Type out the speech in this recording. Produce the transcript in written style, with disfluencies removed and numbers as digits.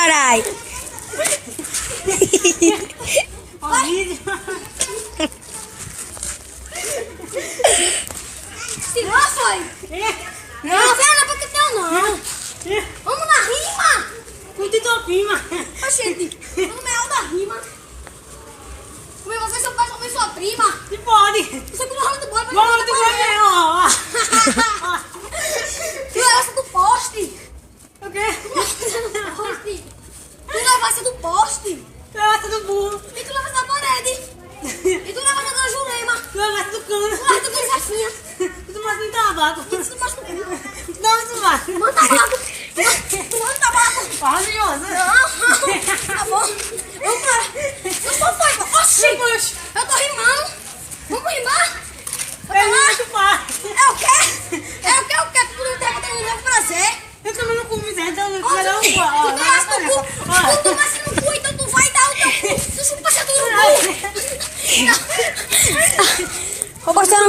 caralho. Tirou, foi? Não, Fernanda, por que não? Vamos na rima. Não tem tua prima. Oxente, vamos melhor da rima. Como você, seu pai, sua mãe, sua prima. Se pode. Você com o nome do boi, mas Vamos do boi, ó. Tu levasse do poste. O quê? Tu levasse do poste. Levasse do burro. E tu levasse da parede. E tu levasse da dona Jurema. Levasse do cano. Tu levasse do Zefinha. Tu tomasse um tabaco. E tu tomasse no cu. Não, tu vai. Manda tabaco. Tu manda tabaco. Maravilhoso. Tá bom. Vamos para. Eu sou pai. Oxi. Eu tô rimando. Vamos rimar? É muito fácil. É o quê? É o quê? Tu não tem um novo prazer. Eu também não comi, então eu Ó, vou dar um tu tomasse no cu. Tu tomasse no cu, então tu vai dar o teu cu. Tu chupa ser tudo no cu. Ô, parceiro.